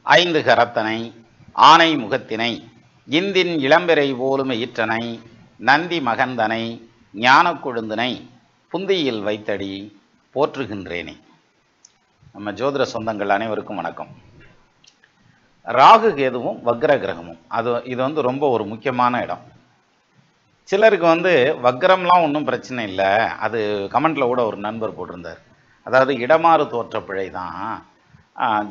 ஐந்து கரத்தனை ஆனை முகத்தினை இந்தின் இளம்பிறை போலும் ஈற்றனை நந்தி மகந்தனை ஞான கொழுந்தினை புந்தியில் வைத்தடி போற்றுகின்றேனே. நம்ம ஜோதிட சொந்தங்கள் அனைவருக்கும் வணக்கம். ராகு கேதுவும் வக்ர கிரகமும் இது ரொம்ப ஒரு முக்கியமான இடம். சிலருக்கு வக்ரம்லாம் ஒன்றும் பிரச்சனை இல்லை. அது கமெண்ட்ல கூட ஒரு நண்பர் போட்டிருந்தார். அதாவது இடமாறு தோற்ற பிழை தான்,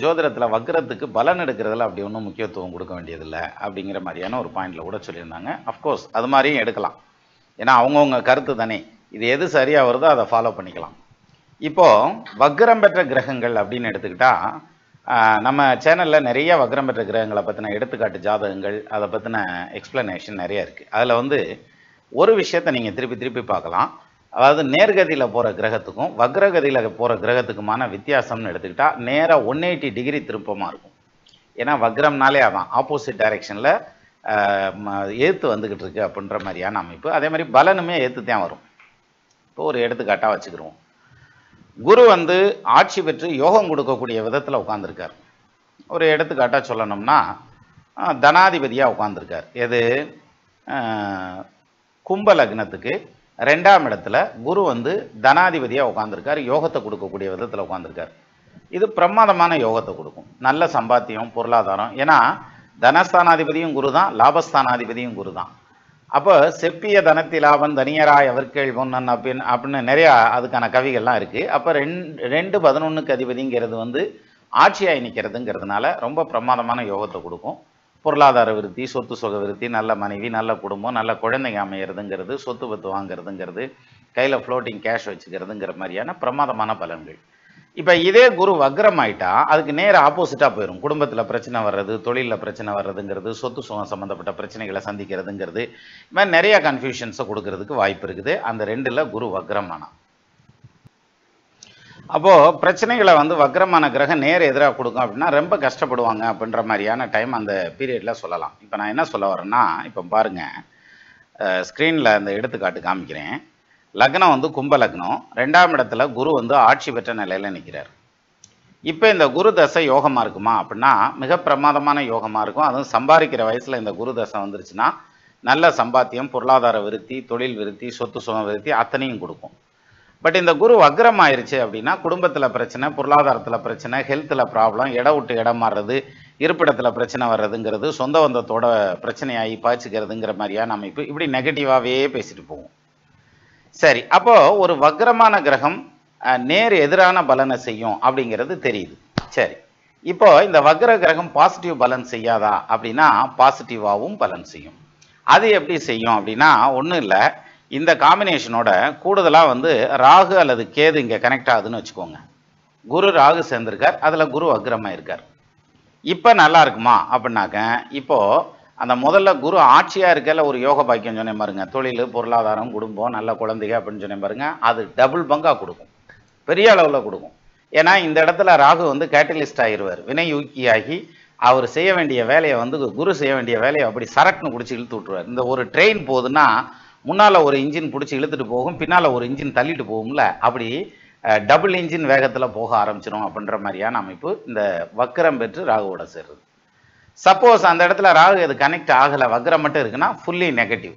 ஜோதிடத்தில் வக்ரத்துக்கு பலன் எடுக்கிறதுல அப்படி ஒன்றும் முக்கியத்துவம் கொடுக்க வேண்டியதில்லை அப்படிங்கிற மாதிரியான ஒரு பாயிண்டில் கூட சொல்லியிருந்தாங்க. அஃப்கோர்ஸ் அது மாதிரியும் எடுக்கலாம், ஏன்னா அவங்கவுங்க கருத்து தானே. இது எது சரியாக வருதோ அதை ஃபாலோ பண்ணிக்கலாம். இப்போது வக்ரம் பெற்ற கிரகங்கள் அப்படின்னு எடுத்துக்கிட்டால், நம்ம சேனலில் நிறைய வக்ரம் பெற்ற கிரகங்களை பற்றின எடுத்துக்காட்டு ஜாதகங்கள், அதை பற்றின எக்ஸ்ப்ளனேஷன் நிறைய இருக்குது. அதில் ஒரு விஷயத்தை நீங்கள் திருப்பி பார்க்கலாம். அதாவது நேர்கதியில் போகிற கிரகத்துக்கும் வக்ரகதியில் போகிற கிரகத்துக்குமான வித்தியாசம்னு எடுத்துக்கிட்டால் நேராக 180 டிகிரி திருப்பமாக இருக்கும். ஏன்னா வக்ரம்னாலே அதான் ஆப்போசிட் டைரெக்ஷனில் ஏற்று வந்துக்கிட்டு இருக்கு அப்படின்ற மாதிரியான அமைப்பு. அதே மாதிரி பலனுமே ஏற்று தான் வரும். இப்போ ஒரு எடுத்துக்காட்டாக வச்சுக்கிடுவோம். குரு ஆட்சி பெற்று யோகம் கொடுக்கக்கூடிய விதத்தில் உட்காந்துருக்கார். ஒரு எடுத்துக்காட்டாக சொல்லணும்னா தனாதிபதியாக உட்காந்துருக்கார். எது? கும்ப லக்னத்துக்கு 2ஆம் இடத்துல குரு தனாதிபதியாக உட்காந்துருக்கார். யோகத்தை கொடுக்கக்கூடிய விதத்தில் உட்காந்துருக்கார். இது பிரமாதமான யோகத்தை கொடுக்கும். நல்ல சம்பாத்தியம், பொருளாதாரம். ஏன்னா தனஸ்தானாதிபதியும் குரு தான், லாபஸ்தானாதிபதியும் குரு தான். அப்போ செப்பிய தனத்தி லாபம் தனியராய் அவர்கள் பொன்னன் அப்படின்னு நிறையா அதுக்கான கவிகள்லாம் இருக்குது. அப்போ 2-11க்கு அதிபதிங்கிறது ஆட்சியாய் நிற்கிறதுங்கிறதுனால ரொம்ப பிரமாதமான யோகத்தை கொடுக்கும். பொருளாதார விருத்தி, சொத்து சுக விருத்தி, நல்ல மனைவி, நல்ல குடும்பம், நல்ல குழந்தைங்க அமையிறதுங்கிறது, சொத்து பத்து வாங்கிறதுங்கிறது, கையில் ஃப்ளோட்டிங் கேஷ் வச்சுக்கிறதுங்கிற மாதிரியான பிரமாதமான பலன்கள். இப்போ இதே குரு வக்ரம் ஆயிட்டா அதுக்கு நேர ஆப்போசிட்டாக போயிடும். குடும்பத்தில் பிரச்சனை வர்றது, தொழிலில் பிரச்சனை வர்றதுங்கிறது, சொத்து சுகம் சம்மந்தப்பட்ட பிரச்சனைகளை சந்திக்கிறதுங்கிறது, இது மாதிரி நிறைய கன்ஃபியூஷன்ஸை கொடுக்கறதுக்கு வாய்ப்பு இருக்குது அந்த 2ல் குரு வக்ரம் ஆனால். அப்போது பிரச்சனைகளை வக்ரமான கிரகம் நேர் எதிராக கொடுக்கும் அப்படின்னா ரொம்ப கஷ்டப்படுவாங்க அப்படின்ற மாதிரியான டைம் அந்த பீரியடில் சொல்லலாம். இப்போ நான் என்ன சொல்ல வரேன்னா, இப்போ பாருங்கள், ஸ்க்ரீனில் அந்த எடுத்துக்காட்டு காமிக்கிறேன். லக்னம் கும்ப லக்னம், 2ஆம் இடத்துல குரு ஆட்சி பெற்ற நிலையில் நிற்கிறார். இப்போ இந்த குரு தசை யோகமாக இருக்குமா அப்படின்னா மிக பிரமாதமான யோகமாக இருக்கும். அதுவும் சம்பாதிக்கிற வயசில் இந்த குரு தசை வந்துருச்சுன்னா நல்ல சம்பாத்தியம், பொருளாதார விருத்தி, தொழில் விருத்தி, சொத்து சுக விருத்தி அத்தனையும் கொடுக்கும். பட் இந்த குரு வக்ரம் ஆயிடுச்சு அப்படின்னா குடும்பத்தில் பிரச்சனை, பொருளாதாரத்தில் பிரச்சனை, ஹெல்த்தில் ப்ராப்ளம், இடம் விட்டு இடம் மாறுறது, இருப்பிடத்தில் பிரச்சனை வர்றதுங்கிறது, சொந்த பந்தத்தோட பிரச்சனையாகி பாய்ச்சிக்கிறதுங்கிற மாதிரியான அமைப்பு, இப்படி நெகட்டிவாகவே பேசிட்டு போவோம். சரி, அப்போது ஒரு வக்ரமான கிரகம் நேர் எதிரான பலனை செய்யும் அப்படிங்கிறது தெரியுது. சரி, இப்போ இந்த வக்ர கிரகம் பாசிட்டிவ் பலன் செய்யாதா அப்படின்னா பாசிட்டிவாகவும் பலன் செய்யும். அது எப்படி செய்யும் அப்படின்னா ஒன்றும் இல்லை, இந்த காம்பினேஷனோட கூடுதலாக ராகு அல்லது கேது இங்கே கனெக்ட் ஆகுதுன்னு வச்சுக்கோங்க. குரு ராகு சேர்ந்திருக்கார், அதில் குரு வக்ரமாக இருக்கார். இப்போ நல்லா இருக்குமா அப்படின்னாக்க, இப்போது அந்த முதல்ல குரு ஆட்சியாக இருக்கல ஒரு யோக பாக்கியம் சொன்னேன் பாருங்க, தொழில், பொருளாதாரம், குடும்பம், நல்ல குழந்தைங்க அப்படின்னு சொன்னேன் பாருங்க, அது டபுள் பங்காக கொடுக்கும், பெரிய அளவில் கொடுக்கும். ஏன்னா இந்த இடத்துல ராகு கேட்டலிஸ்ட் ஆகிடுவார், வினையூக்கியாகி அவர் செய்ய வேண்டிய வேலையை குரு செய்ய வேண்டிய வேலையை அப்படி சரக்குன்னு பிடிச்சி இழுத்து விட்டுருவார். இந்த ஒரு ட்ரெயின் போகுதுன்னா முன்னால் ஒரு இன்ஜின் பிடிச்சி இழுத்துட்டு போகும், பின்னால் ஒரு இன்ஜின் தள்ளிட்டு போகும்ல, அப்படி டபுள் இன்ஜின் வேகத்தில் போக ஆரம்பிச்சிடும் அப்படின்ற மாதிரியான அமைப்பு இந்த வக்ரம் பெற்று ராகுவோட சேர்றது. சப்போஸ் அந்த இடத்துல ராகு அது கனெக்ட் ஆகலை, வக்ரம் மட்டும் இருக்குன்னா ஃபுல்லி நெகட்டிவ்.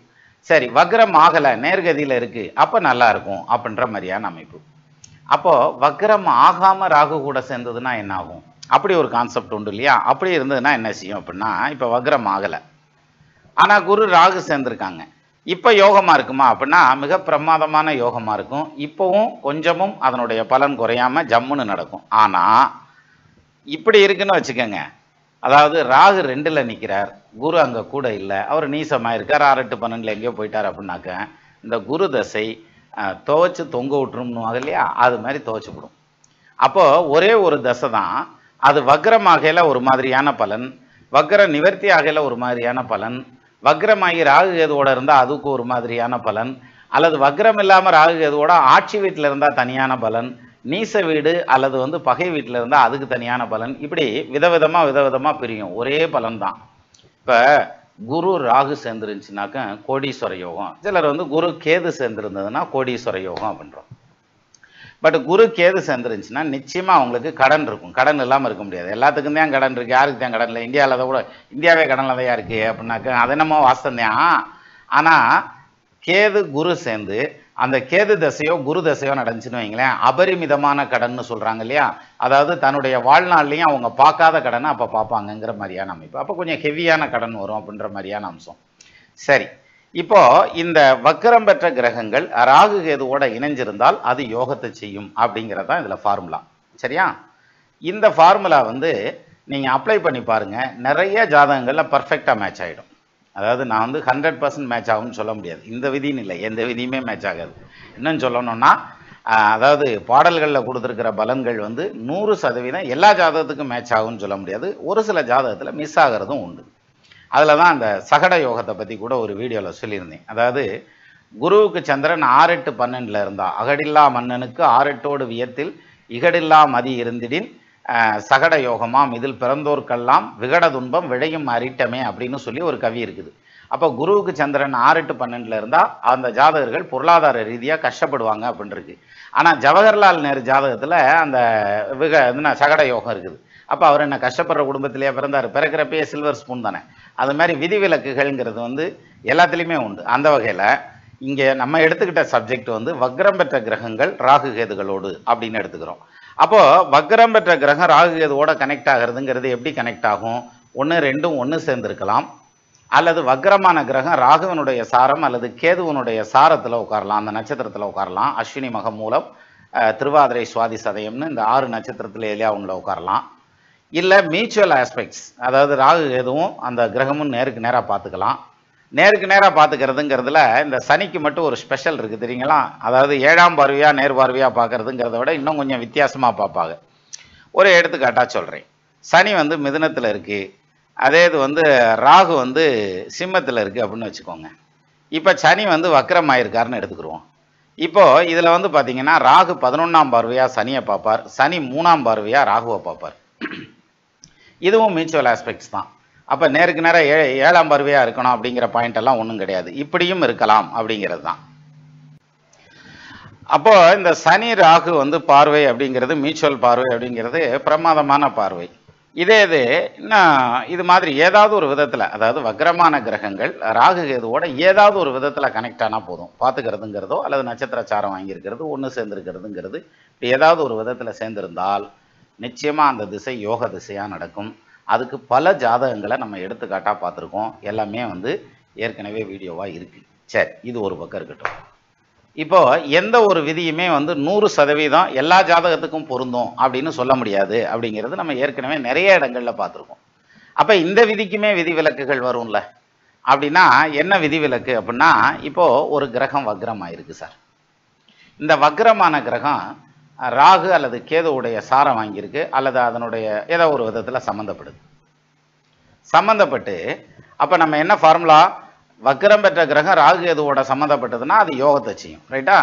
சரி, வக்ரம் ஆகலை, நேர்கதியில் இருக்குது, அப்போ நல்லா இருக்கும் அப்படின்ற மாதிரியான அமைப்பு. அப்போது வக்ரம் ஆகாமல் ராகு கூட சேர்ந்ததுன்னா என்ன ஆகும்? அப்படி ஒரு கான்செப்ட் உண்டு இல்லையா? அப்படி இருந்ததுன்னா என்ன செய்யும் அப்படின்னா, இப்போ வக்ரம் ஆகலை ஆனால் குரு ராகு சேர்ந்துருக்காங்க, இப்போ யோகமாக இருக்குமா அப்படின்னா மிக பிரமாதமான யோகமாக இருக்கும். இப்போவும் கொஞ்சமும் அதனுடைய பலன் குறையாமல் ஜம்முன்னு நடக்கும். ஆனால் இப்படி இருக்குன்னு வச்சுக்கோங்க, அதாவது ராகு 2ல் நிற்கிறார், குரு அங்கே கூட இல்லை, அவர் நீசமாக இருக்கார், 6-8-12 எங்கேயோ போயிட்டார் அப்படின்னாக்க இந்த குரு தசை துவைச்சு தொங்க விட்டுரும்னுவாங்க இல்லையா, அது மாதிரி துவைச்சிவிடும். அப்போது ஒரே ஒரு தசை தான், அது வக்ரமாகையில் ஒரு மாதிரியான பலன், வக்ர நிவர்த்தி ஆகையில் ஒரு மாதிரியான பலன், வக்ரமாகி ராகு கேதுவோட இருந்தால் அதுக்கு ஒரு மாதிரியான பலன், அல்லது வக்ரம் இல்லாமல் ராகு கேதுவோட ஆட்சி வீட்டில் இருந்தால் தனியான பலன், நீச வீடு அல்லது பகை வீட்டில் இருந்தால் அதுக்கு தனியான பலன், இப்படி விதவிதமாக பிரியும். ஒரே பலன் தான். இப்போ குரு ராகு சேர்ந்துருந்துச்சுனாக்க கோடீஸ்வர யோகம், சிலர் குரு கேது சேர்ந்துருந்ததுன்னா கோடீஸ்வர யோகம் அப்படின்றோம். பட் குரு கேது சேர்ந்துருந்துச்சுன்னா நிச்சயமாக அவங்களுக்கு கடன் இருக்கும். கடன் இல்லாமல் இருக்க முடியாது. எல்லாத்துக்கும் தான் கடன் இருக்குது, யாருக்கு தான் கடன் இல்லை? இந்தியாவில் தான் கூட இந்தியாவே கடனில் தான் இருக்குது அப்படின்னாக்க அது என்னமோ வாஸ்தம் தான். ஆனால் கேது குரு சேர்ந்து அந்த கேது தசையோ குரு தசையோ நடந்துச்சுன்னு வைங்களேன், அபரிமிதமான கடன் சொல்கிறாங்க இல்லையா, அதாவது தன்னுடைய வாழ்நாள்லையும் அவங்க பார்க்காத கடனை அப்போ பார்ப்பாங்கங்கிற மாதிரியான அமைப்பு. அப்போ கொஞ்சம் ஹெவியான கடன் வரும் அப்படின்ற மாதிரியான அம்சம். சரி, இப்போ இந்த வக்கரம் பெற்ற கிரகங்கள் ராகு கேதுவோட இணைஞ்சிருந்தால் அது யோகத்தை செய்யும் அப்படிங்கிறது தான் இதில் ஃபார்முலா. சரியா? இந்த ஃபார்முலா வந்து நீங்கள் அப்ளை பண்ணி பாருங்கள், நிறைய ஜாதகங்களில் பர்ஃபெக்டாக மேட்ச் ஆகிடும். அதாவது நான் வந்து 100% மேட்ச் ஆகும்னு சொல்ல முடியாது. இந்த விதின்னு இல்லை, எந்த விதியுமே மேட்ச் ஆகாது. இன்னும் சொல்லணும்னா அதாவது பாடல்களில் கொடுத்துருக்கிற பலன்கள் வந்து 100% எல்லா ஜாதகத்துக்கும் மேட்ச் ஆகும்னு சொல்ல முடியாது. ஒரு சில ஜாதகத்தில் மிஸ் ஆகிறதும் உண்டு. அதில் தான் அந்த சகட யோகத்தை பற்றி கூட ஒரு வீடியோவில் சொல்லியிருந்தேன். அதாவது குருவுக்கு சந்திரன் 6-8-12 இருந்தால் அகடில்லா மன்னனுக்கு 6-8 வியத்தில் இகடில்லா மதி இருந்திடின் சகட யோகமாம் இதில் பிறந்தோர்க்கெல்லாம் விகட துன்பம் விழையும் அறிட்டமே அப்படின்னு சொல்லி ஒரு கவி இருக்குது. அப்போ குருவுக்கு சந்திரன் 6-8-12 இருந்தால் அந்த ஜாதகர்கள் பொருளாதார ரீதியாக கஷ்டப்படுவாங்க அப்படின்னு இருக்கு. ஆனால் ஜவஹர்லால் நேரு ஜாதகத்தில் அந்த சகட யோகம் இருக்குது. அப்போ அவர் என்ன கஷ்டப்படுற குடும்பத்திலேயே பிறந்தார்? பிறக்கிறப்பயே சில்வர் ஸ்பூன் தானே. அது மாதிரி விதிவிலக்குகள்ங்கிறது வந்து எல்லாத்துலேயுமே உண்டு. அந்த வகையில் இங்கே நம்ம எடுத்துக்கிட்ட சப்ஜெக்ட் வந்து வக்ரம் பெற்ற கிரகங்கள் ராகு கேதுகளோடு அப்படின்னு எடுத்துக்கிறோம். அப்போது வக்ரம் பெற்ற கிரகம் ராகு கேதுவோட கனெக்ட் ஆகிறதுங்கிறது எப்படி கனெக்ட் ஆகும்? ஒன்று ரெண்டும் ஒன்று சேர்ந்துருக்கலாம், அல்லது வக்ரமான கிரகம் ராகுவனுடைய சாரம் அல்லது கேதுவனுடைய சாரத்தில் உட்காரலாம், அந்த நட்சத்திரத்தில் உட்காரலாம். அஸ்வினி மகம் மூலம் திருவாதிரை சுவாதி சதயம்னு இந்த 6 நட்சத்திரத்தில் எலியா அவங்கள உட்காரலாம். இல்லை மியூச்சுவல் ஆஸ்பெக்ட்ஸ், அதாவது ராகு கேதுவும் அந்த கிரகமும் நேருக்கு நேராக பார்த்துக்கலாம். நேருக்கு நேராக பார்த்துக்கிறதுங்கிறதுல இந்த சனிக்கு மட்டும் ஒரு ஸ்பெஷல் இருக்குது தெரியுங்களா? அதாவது 7ஆம் பார்வையாக நேர் பார்வையாக பார்க்கறதுங்கிறத விட இன்னும் கொஞ்சம் வித்தியாசமாக பார்ப்பாங்க. ஒரு எடுத்துக்காட்டாக சொல்கிறேன். சனி வந்து மிதுனத்தில் இருக்குது, அதே இது வந்து ராகு வந்து சிம்மத்தில் இருக்குது அப்படின்னு வச்சுக்கோங்க. இப்போ சனி வந்து வக்ரமாயிருக்காருன்னு எடுத்துக்கிடுவோம். இப்போது இதில் வந்து பார்த்தீங்கன்னா ராகு 11ஆம் பார்வையாக சனியை பார்ப்பார், சனி 3ஆம் பார்வையாக ராகுவை பார்ப்பார். இதுவும் மியூச்சுவல் ஆஸ்பெக்ட்ஸ் தான். அப்போ நேருக்கு நேரம் 7ஆம் பார்வையாக இருக்கணும் அப்படிங்கிற பாயிண்ட் எல்லாம் ஒன்றும் கிடையாது, இப்படியும் இருக்கலாம் அப்படிங்கிறது தான். அப்போ இந்த சனி ராகு வந்து பார்வை அப்படிங்கிறது மியூச்சுவல் பார்வை அப்படிங்கிறது பிரமாதமான பார்வை. இதே இது இன்னும் இது மாதிரி ஏதாவது ஒரு விதத்தில், அதாவது வக்ரமான கிரகங்கள் ராகு கேதுவோட ஏதாவது ஒரு விதத்தில் கனெக்ட் ஆனால் போதும், பார்த்துக்கிறதுங்கிறதோ அல்லது நட்சத்திர சாரம் வாங்கியிருக்கிறது ஒன்று சேர்ந்துருக்கிறதுங்கிறது ஏதாவது ஒரு விதத்தில் சேர்ந்திருந்தால் நிச்சயமாக அந்த திசை யோக திசையாக நடக்கும். அதுக்கு பல ஜாதகங்களை நம்ம எடுத்துக்காட்டாக பார்த்துருக்கோம், எல்லாமே வந்து ஏற்கனவே வீடியோவாக இருக்குது. சரி, இது ஒரு பக்கம் இருக்கட்டும். இப்போ எந்த ஒரு விதியுமே வந்து 100% எல்லா ஜாதகத்துக்கும் பொருந்தும் அப்படின்னு சொல்ல முடியாது அப்படிங்கிறது நம்ம ஏற்கனவே நிறைய இடங்களில் பார்த்துருக்கோம். அப்போ இந்த விதிக்குமே விதிவிலக்குகள் வரும்ல. அப்படின்னா என்ன விதிவிலக்கு அப்படின்னா, இப்போது ஒரு கிரகம் வக்ரம் ஆயிருக்கு சார். இந்த வக்ரமான கிரகம் ராகு அல்லது கேதுவுடைய சாரம் வாங்கியிருக்கு, அல்லது அதனுடைய ஏதோ ஒரு விதத்தில் சம்மந்தப்பட்டு அப்போ நம்ம என்ன ஃபார்முலா? வக்ரம் பெற்ற கிரகம் ராகு கேதுவோட சம்மந்தப்பட்டதுன்னா அது யோகத்தை செய்யும், ரைட்டா?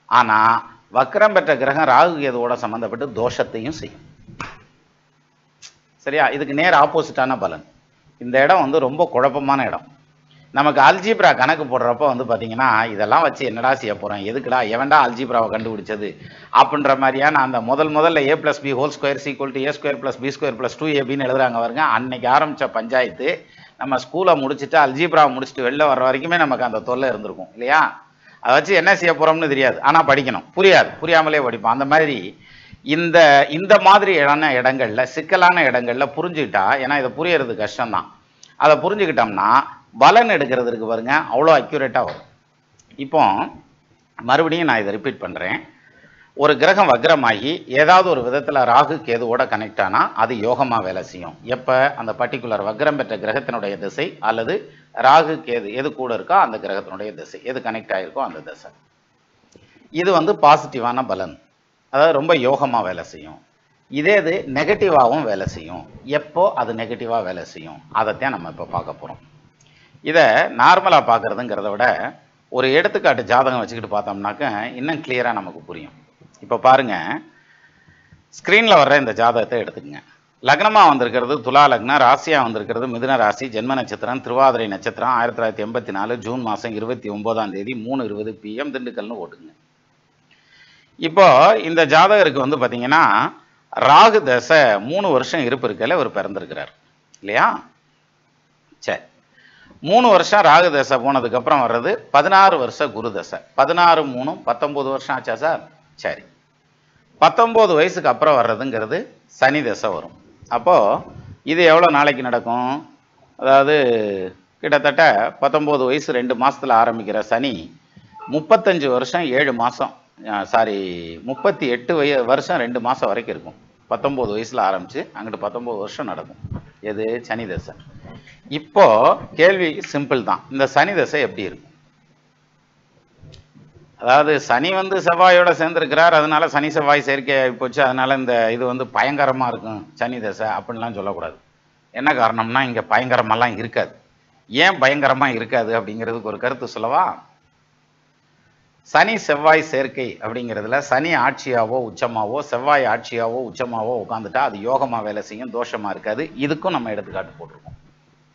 ஆனால் வக்ரம் பெற்ற கிரகம் ராகு கேதுவோட சம்மந்தப்பட்டு தோஷத்தையும் செய்யும். சரியா? இதுக்கு நேர் ஆப்போசிட்டான பலன். இந்த இடம் வந்து ரொம்ப குழப்பமான இடம். நமக்கு அல்ஜீப்ரா கணக்கு போடுறப்ப வந்து பார்த்தீங்கன்னா இதெல்லாம் வச்சு என்னடா செய்ய போகிறோம், எதுக்குடா எவன்டா அல்ஜீப்ராவை கண்டுபிடிச்சது அப்படின்ற மாதிரியான அந்த முதல்ல a+b² = a² + b² + 2ab எழுதுறாங்க பாருங்க. அன்னைக்கு ஆரம்பித்த பஞ்சாயத்து நம்ம ஸ்கூலை முடிச்சுட்டு அல்ஜீப்ராவை முடிச்சுட்டு வெளில வர்ற வரைக்குமே நமக்கு அந்த தொல்லை இருந்திருக்கும் இல்லையா? அதை வச்சு என்ன செய்ய போகிறோம்னு தெரியாது, ஆனால் படிக்கணும், புரியாமலே படிப்போம். அந்த மாதிரி இந்த மாதிரியான இடங்கள்ல சிக்கலான இடங்கள்ல புரிஞ்சுக்கிட்டா, ஏன்னா இதை புரியறது கஷ்டம்தான், அதை புரிஞ்சுக்கிட்டோம்னா பலன் எடுக்கிறதுக்கு பாருங்க அவ்வளோ அக்யூரேட்டாக வரும். இப்போ மறுபடியும் நான் இதை ரிப்பீட் பண்ணுறேன். ஒரு கிரகம் வக்ரமாகி ஏதாவது ஒரு விதத்தில் ராகு கேதுவோட கனெக்ட் ஆனால் அது யோகமாக வேலை செய்யும். எப்போ? அந்த பர்டிகுலர் வக்ரம் பெற்ற கிரகத்தினுடைய திசை அல்லது ராகு கேது எது கூட இருக்கோ அந்த கிரகத்தினுடைய திசை எது கனெக்ட் ஆகிருக்கோ அந்த திசை. இது வந்து பாசிட்டிவான பலன், அதாவது ரொம்ப யோகமாக வேலை செய்யும். இதே இது நெகட்டிவாகவும் வேலை செய்யும். எப்போ அது நெகட்டிவாக வேலை செய்யும் அதைத்தான் நம்ம இப்போ பார்க்க போகிறோம். இதை நார்மலாக பார்க்குறதுங்கிறத விட ஒரு எடுத்துக்காட்டு ஜாதகம் வச்சுக்கிட்டு பார்த்தோம்னாக்க இன்னும் கிளியராக நமக்கு புரியும். இப்போ பாருங்கள், ஸ்க்ரீனில் வர்ற இந்த ஜாதகத்தை எடுத்துக்கங்க. லக்னமாக வந்திருக்கிறது துலா லக்னம், ராசியாக வந்திருக்கிறது மிதுன ராசி, ஜென்ம நட்சத்திரம் திருவாதிரை நட்சத்திரம், 1984 ஜூன் மாதம் 29ஆம் தேதி 3:20 PM திண்டுக்கல்னு ஓட்டுங்க. இப்போ இந்த ஜாதகருக்கு வந்து பார்த்தீங்கன்னா ராகு தசை 3 வருஷம் இருப்பு இருக்கல அவர் பிறந்திருக்கிறார் இல்லையா? சரி, 3 வருஷம் ராகு தசை போனதுக்கு அப்புறம் வர்றது 16 வருஷம் குரு தசை. 16 3 19 வருஷம் ஆச்சா சார்? சரி, 19 வயசுக்கு அப்புறம் வர்றதுங்கிறது சனி தசை வரும். அப்போ இது எவ்வளோ நாளைக்கு நடக்கும்? அதாவது கிட்டத்தட்ட 19 வயசு 2 மாசத்துல ஆரம்பிக்கிற சனி 35 வருஷம் 7 மாசம், சாரி 38 வருஷம் 2 மாசம் வரைக்கும் இருக்கும். 19 வயசுல ஆரம்பிச்சு அங்கிட்டு 19 வருஷம் நடக்கும். எது? சனி தசை. இப்போ கேள்வி சிம்பிள் தான், இந்த சனி தசை எப்படி இருக்கும்? அதாவது சனி வந்து செவ்வாயோட சேர்ந்திருக்கிறார், அதனால சனி செவ்வாய் சேர்க்கை போச்சு, அதனால இந்த இது வந்து பயங்கரமா இருக்கும் சனி தசை அப்படின்லாம் சொல்லக்கூடாது. என்ன காரணம்னா இங்க பயங்கரமெல்லாம் இருக்காது. ஏன் பயங்கரமா இருக்காது அப்படிங்கிறதுக்கு ஒரு கருத்து சொல்லவா? சனி செவ்வாய் சேர்க்கை அப்படிங்கிறதுல சனி ஆட்சியாவோ உச்சமாவோ செவ்வாய் ஆட்சியாவோ உச்சமாவோ உட்காந்துட்டா அது யோகமா வேலை செய்யும், தோஷமா இருக்காது. இதுக்கும் நம்ம எடுத்துக்காட்டு போட்டிருக்கோம்,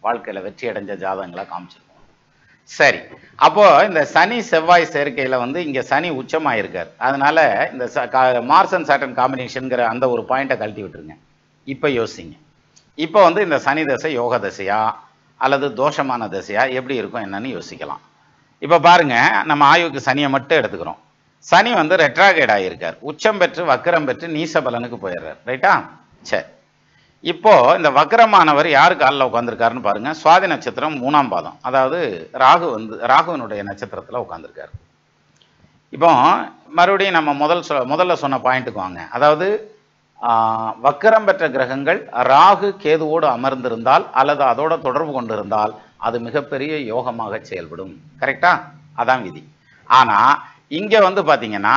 வாழ்க்கையில வெற்றி அடைஞ்ச ஜாதகங்களை காமிச்சிருக்கோம். சரி, அப்போ இந்த சனி செவ்வாய் சேர்க்கையில வந்து இங்க சனி உச்சமா இருக்கார், அதனால இந்த மார்ஸ் அண்ட் சாட்டர்ன் காம்பினேஷன்ங்கிற அந்த ஒரு பாயிண்ட்டை கழட்டி விட்டுருங்க. இப்ப யோசிங்க, இப்போ வந்து இந்த சனி தசை யோக தசையா அல்லது தோஷமான தசையா எப்படி இருக்கும் என்னன்னு யோசிக்கலாம். இப்ப பாருங்க, நம்ம ஆய்வுக்கு சனியை மட்டும் எடுத்துக்கிறோம். சனி வந்து ரெட்ராகேட் ஆகியிருக்கார், உச்சம் பெற்று வக்கரம் பெற்று நீச பலனுக்கு போயிடுறார், ரைட்டா? சரி, இப்போ இந்த வக்கரமானவர் யாரு காலில் உட்காந்துருக்காருன்னு பாருங்க. சுவாதி நட்சத்திரம் 3ஆம் பாதம், அதாவது ராகுவனுடைய நட்சத்திரத்துல உட்காந்துருக்காரு. இப்போ மறுபடியும் நம்ம முதல்ல சொன்ன பாயிண்ட்டுக்கு வாங்க. அதாவது வக்கரம் பெற்ற கிரகங்கள் ராகு கேதுவோடு அமர்ந்திருந்தால் அல்லது அதோட தொடர்பு கொண்டிருந்தால் அது மிகப்பெரிய யோகமாக செயல்படும், கரெக்டா? அதான் விதி. ஆனா இங்க வந்து பாத்தீங்கன்னா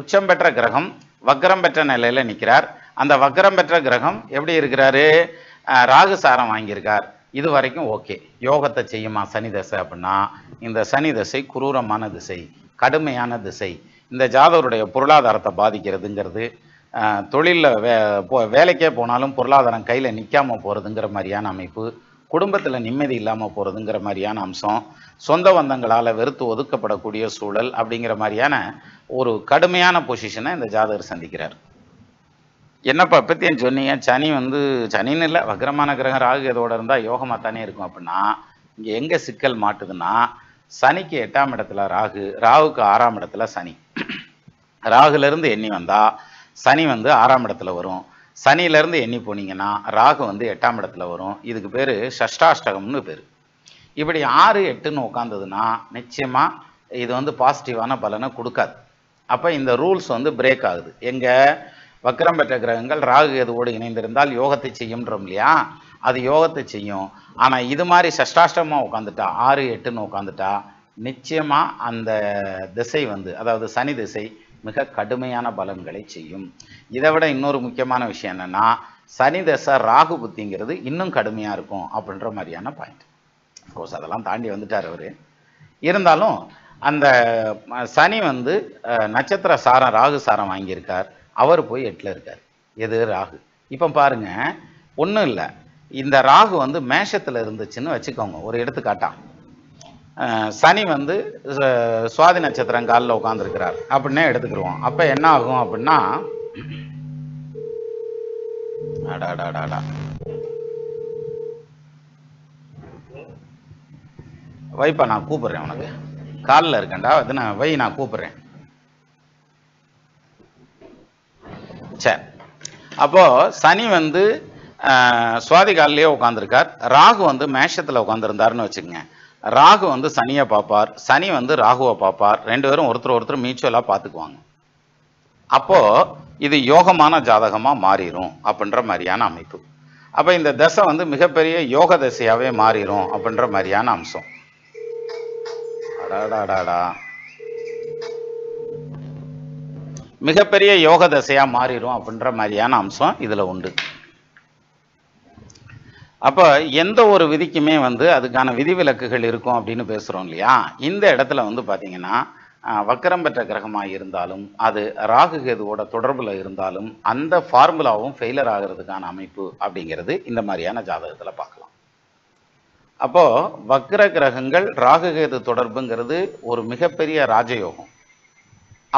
உச்சம் பெற்ற கிரகம் வக்கரம் பெற்ற நிலையில நிற்கிறார். அந்த வக்கரம் பெற்ற கிரகம் எப்படி இருக்கிறாரு? ராகு சாரம் வாங்கியிருக்கார். இது வரைக்கும் ஓகே, யோகத்தை செய்யுமா சனி தசை அப்படின்னா இந்த சனி தசை குரூரமான திசை, கடுமையான திசை. இந்த ஜாதகருடைய பொருளாதாரத்தை பாதிக்கிறதுங்கிறது, தொழிலில் வேலைக்கே போனாலும் பொருளாதாரம் கையில் நிற்காம போகிறதுங்கிற மாதிரியான அமைப்பு, குடும்பத்தில் நிம்மதி இல்லாமல் போகிறதுங்கிற மாதிரியான அம்சம், சொந்த பந்தங்களால் வெறுத்து ஒதுக்கப்படக்கூடிய சூழல் அப்படிங்கிற மாதிரியான ஒரு கடுமையான பொசிஷனை இந்த ஜாதகர் சந்திக்கிறார். என்னப்பா பற்றியும் சொன்னீங்க, சனி வந்து சனின்னு இல்லை வக்ரமான கிரகம் ராகு இதோட இருந்தால் யோகமாக தானே இருக்கும் அப்படின்னா இங்கே எங்கே சிக்கல் மாட்டுதுன்னா சனிக்கு 8ஆம் இடத்துல ராகு, ராகுக்கு 6ஆம் இடத்துல சனி. ராகுலேருந்து எண்ணி வந்தால் சனி வந்து 6ஆம் இடத்துல வரும், சனியிலேருந்து எண்ணி போனீங்கன்னா ராகு வந்து 8ஆம் இடத்துல வரும். இதுக்கு பேர் ஷஷ்டாஷ்டகம்னு பேர். இப்படி 6 8ன்னு உட்காந்ததுன்னா நிச்சயமாக இது வந்து பாசிட்டிவான பலனை கொடுக்காது. அப்போ இந்த ரூல்ஸ் வந்து பிரேக் ஆகுது. எங்கள் வக்கரம் பெற்ற கிரகங்கள் ராகு கேதுவோடு இணைந்திருந்தால் யோகத்தை செய்யும்ன்றோம் இல்லையா? அது யோகத்தை செய்யும். ஆனால் இது மாதிரி ஷஷ்டாஷ்டமாக உட்காந்துட்டா 6 8ன்னு உட்காந்துட்டா நிச்சயமாக அந்த திசை வந்து, அதாவது சனி திசை மிக கடுமையான பலன்களை செய்யும். இதை விட இன்னொரு முக்கியமான விஷயம் என்னன்னா சனி தசை ராகு புத்திங்கிறது இன்னும் கடுமையாக இருக்கும் அப்படின்ற மாதிரியான பாயிண்ட். அஃப்கோர்ஸ் அதெல்லாம் தாண்டி வந்துட்டார் அவர். இருந்தாலும் அந்த சனி வந்து நட்சத்திர சாரம் ராகு சாரம் வாங்கியிருக்கார், அவர் போய் 8ல் இருக்கார். எது? ராகு. இப்போ பாருங்க, ஒன்றும் இல்லை, இந்த ராகு வந்து மேஷத்தில் இருந்துச்சுன்னு வச்சுக்கோங்க ஒரு எடுத்துக்காட்டா. சனி வந்து சுவாதி நட்சத்திரம் காலில் உட்காந்துருக்கிறார் அப்படின்னே எடுத்துக்கிடுவோம். அப்போ என்ன ஆகும் அப்படின்னா, அடாடாடாடா வைப்பா, நான் கூப்பிடுறேன், உனக்கு காலில் இருக்கேன்டா, அது நான் வை, நான் கூப்பிடுறேன். சரி, அப்போ சனி வந்து சுவாதி காலிலேயே உட்காந்துருக்கார், ராகு வந்து மேஷத்தில் உட்காந்துருந்தாருன்னு வச்சுக்கோங்க. ராகு வந்து சனியை பார்ப்பார், சனி வந்து ராகுவை பார்ப்பார், 2 பேரும் ஒருத்தர் மியூச்சுவலாக பார்த்துக்குவாங்க. அப்போ இது யோகமான ஜாதகமாக மாறிடும் அப்படின்ற மாதிரியான அமைப்பு. அப்போ இந்த தசை வந்து மிகப்பெரிய யோக தசையாகவே மாறிடும் அப்படின்ற மாதிரியான அம்சம். அடாடாடாடா, மிகப்பெரிய யோக தசையா மாறிடும் அப்படின்ற மாதிரியான அம்சம் இதுல உண்டு. அப்போ எந்த ஒரு விதிக்குமே வந்து அதுக்கான விதிவிலக்குகள் இருக்கும் அப்படின்னு பேசுகிறோம் இல்லையா? இந்த இடத்துல வந்து பார்த்தீங்கன்னா வக்கரம் பெற்ற கிரகமாக இருந்தாலும் அது ராகு கேதுவோட தொடர்பில் இருந்தாலும் அந்த ஃபார்முலாவும் ஃபெயிலர் ஆகிறதுக்கான அமைப்பு அப்படிங்கிறது இந்த மாதிரியான ஜாதகத்தில் பார்க்கலாம். அப்போது வக்ர கிரகங்கள் ராகு கேது தொடர்புங்கிறது ஒரு மிகப்பெரிய ராஜயோகம்.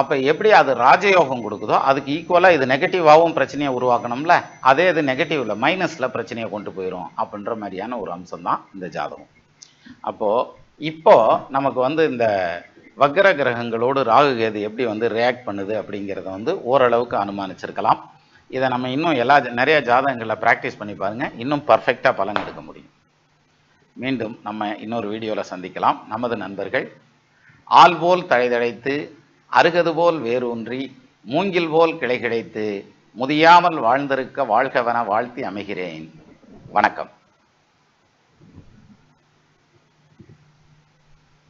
அப்போ எப்படி அது ராஜயோகம் கொடுக்குதோ அதுக்கு ஈக்குவலாக இது நெகட்டிவாகவும் பிரச்சனையை உருவாக்கணும்ல, அதே இது நெகட்டிவ்ல மைனஸில் பிரச்சனையை கொண்டு போயிடும் அப்படின்ற மாதிரியான ஒரு அம்சம் தான் இந்த ஜாதகம். அப்போது இப்போ நமக்கு வந்து இந்த வக்ர கிரகங்களோடு ராகு கேது எப்படி வந்து ரியாக்ட் பண்ணுது அப்படிங்கிறத வந்து ஓரளவுக்கு அனுமானிச்சிருக்கலாம். இதை நம்ம இன்னும் நிறைய ஜாதகங்களில் ப்ராக்டிஸ் பண்ணி பாருங்கள், இன்னும் பர்ஃபெக்டாக பலன் எடுக்க முடியும். மீண்டும் நம்ம இன்னொரு வீடியோவில் சந்திக்கலாம். நமது நண்பர்கள் ஆள் போல் தழைதழைத்து அருகது போல் வேரூன்றி மூங்கில் போல் கிளை கிடைத்து முதியாமல் வாழ்ந்திருக்க வாழ்கவன வாழ்த்தி அமைகிறேன். வணக்கம்.